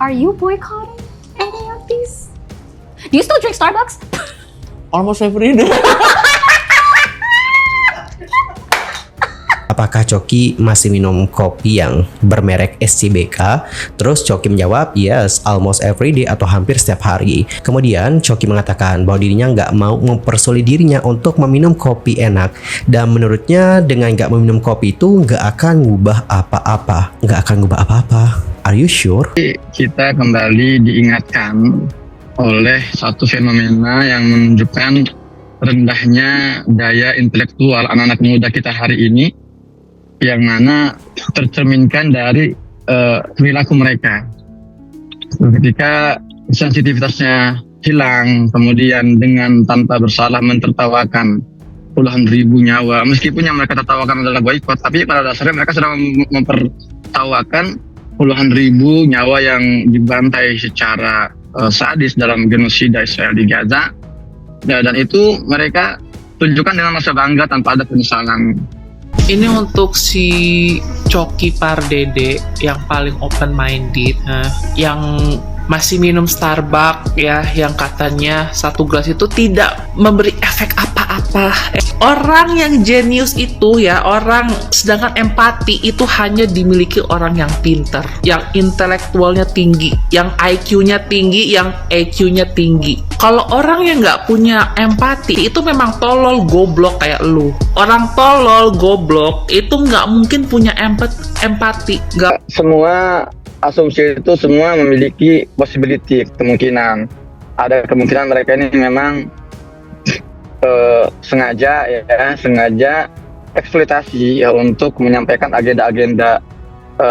Are you boycotting any of these? Do you still drink Starbucks? Almost every day. Apakah Coki masih minum kopi yang bermerek SCBK? Terus Coki menjawab, yes, almost every day atau hampir setiap hari. Kemudian Coki mengatakan bahwa dirinya nggak mau mempersulit dirinya untuk meminum kopi enak. Dan menurutnya dengan nggak meminum kopi itu nggak akan ngubah apa-apa. Nggak akan ngubah apa-apa. Are you sure? Kita kembali diingatkan oleh satu fenomena yang menunjukkan rendahnya daya intelektual anak-anak muda kita hari ini, yang mana tercerminkan dari perilaku mereka. Ketika sensitivitasnya hilang, kemudian dengan tanpa bersalah mentertawakan puluhan ribu nyawa, meskipun yang mereka tertawakan adalah boykot, tapi pada dasarnya mereka sedang mempertawakan puluhan ribu nyawa yang dibantai secara sadis dalam genosida Israel di Gaza. Dan itu mereka tunjukkan dengan rasa bangga tanpa ada penyesalan. Ini untuk si Coki Pardede yang paling open minded, yang masih minum Starbucks ya, yang katanya satu gelas itu tidak memberi efek apa-apa. Orang yang jenius itu ya, orang sedangkan empati itu hanya dimiliki orang yang pintar, yang intelektualnya tinggi, yang IQ-nya tinggi, yang EQ-nya tinggi. Kalau orang yang nggak punya empati itu memang tolol goblok kayak lu. Orang tolol goblok itu nggak mungkin punya empati. Nggak. Semua asumsi itu semua memiliki possibility, kemungkinan. Ada kemungkinan mereka ini memang sengaja eksploitasi ya, untuk menyampaikan agenda-agenda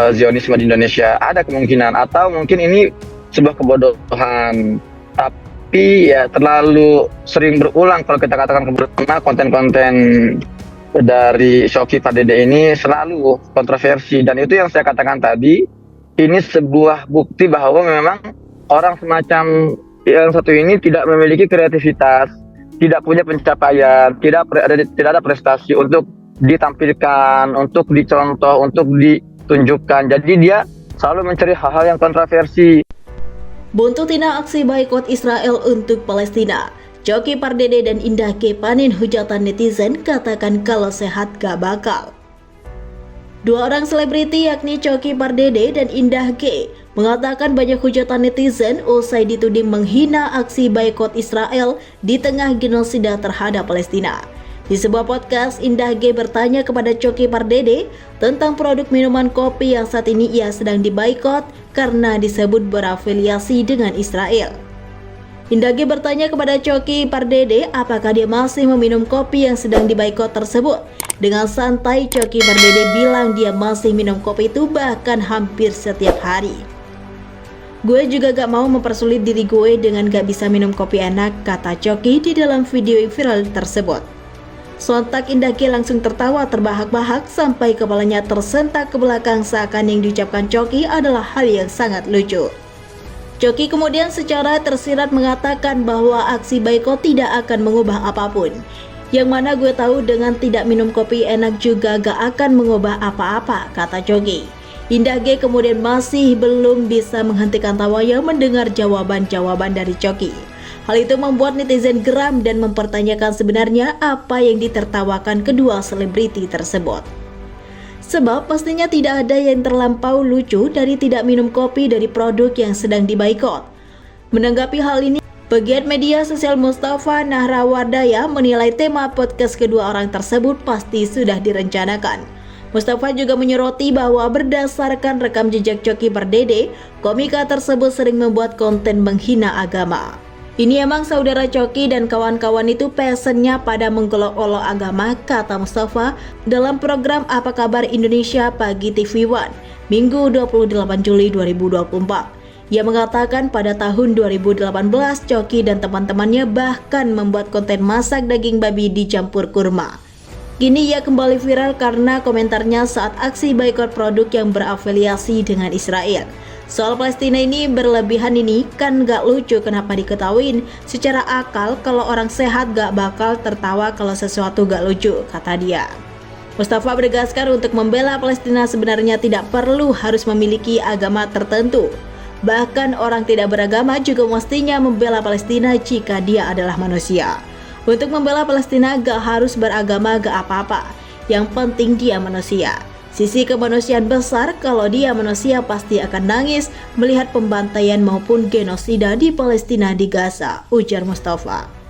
Zionisme di Indonesia. Ada kemungkinan, atau mungkin ini sebuah kebodohan. Tapi ya terlalu sering berulang kalau kita katakan kebodohan. Konten-konten dari Coki Pardede ini selalu kontroversi, dan itu yang saya katakan tadi. Ini sebuah bukti bahwa memang orang semacam yang satu ini tidak memiliki kreativitas, tidak punya pencapaian, tidak ada prestasi untuk ditampilkan, untuk dicontoh, untuk ditunjukkan. Jadi dia selalu mencari hal-hal yang kontroversi. Buntu tindak aksi boikot Israel untuk Palestina, Coki Pardede dan Indah G panen hujatan netizen, katakan kalau sehat gak bakal. Dua orang selebriti yakni Coki Pardede dan Indah G mengatakan banyak hujatan netizen usai dituding menghina aksi boikot Israel di tengah genosida terhadap Palestina. Di sebuah podcast, Indah G bertanya kepada Coki Pardede tentang produk minuman kopi yang saat ini ia sedang diboikot karena disebut berafiliasi dengan Israel. Indah G bertanya kepada Coki Pardede apakah dia masih meminum kopi yang sedang diboikot tersebut. Dengan santai, Coki Pardede bilang dia masih minum kopi itu bahkan hampir setiap hari. Gue juga gak mau mempersulit diri gue dengan gak bisa minum kopi enak, kata Coki di dalam video viral tersebut. Sontak Indah G langsung tertawa terbahak-bahak sampai kepalanya tersentak ke belakang seakan yang diucapkan Coki adalah hal yang sangat lucu. Coki kemudian secara tersirat mengatakan bahwa aksi boikot tidak akan mengubah apapun. Yang mana gue tahu dengan tidak minum kopi enak juga gak akan mengubah apa-apa, kata Coki. Indah G kemudian masih belum bisa menghentikan tawanya mendengar jawaban-jawaban dari Coki. Hal itu membuat netizen geram dan mempertanyakan sebenarnya apa yang ditertawakan kedua selebriti tersebut. Sebab pastinya tidak ada yang terlampau lucu dari tidak minum kopi dari produk yang sedang diboikot. Menanggapi hal ini, pegiat media sosial Mustafa Nahrawardaya menilai tema podcast kedua orang tersebut pasti sudah direncanakan. Mustafa juga menyoroti bahwa berdasarkan rekam jejak Coki Pardede, komika tersebut sering membuat konten menghina agama. Ini emang saudara Coki dan kawan-kawan itu passionnya pada mengolok-olok agama, kata Mustafa dalam program Apa Kabar Indonesia Pagi TV One, Minggu 28 Juli 2024. Ia mengatakan pada tahun 2018 Coki dan teman-temannya bahkan membuat konten masak daging babi dicampur kurma. Kini ia kembali viral karena komentarnya saat aksi boikot produk yang berafiliasi dengan Israel. Soal Palestina ini berlebihan ini kan gak lucu, kenapa diketahuin secara akal kalau orang sehat gak bakal tertawa kalau sesuatu gak lucu, kata dia. Mustafa menegaskan untuk membela Palestina sebenarnya tidak perlu harus memiliki agama tertentu. Bahkan orang tidak beragama juga mestinya membela Palestina jika dia adalah manusia. Untuk membela Palestina gak harus beragama, gak apa-apa. Yang penting dia manusia. Sisi kemanusiaan besar, kalau dia manusia pasti akan nangis melihat pembantaian maupun genosida di Palestina di Gaza, ujar Mustafa.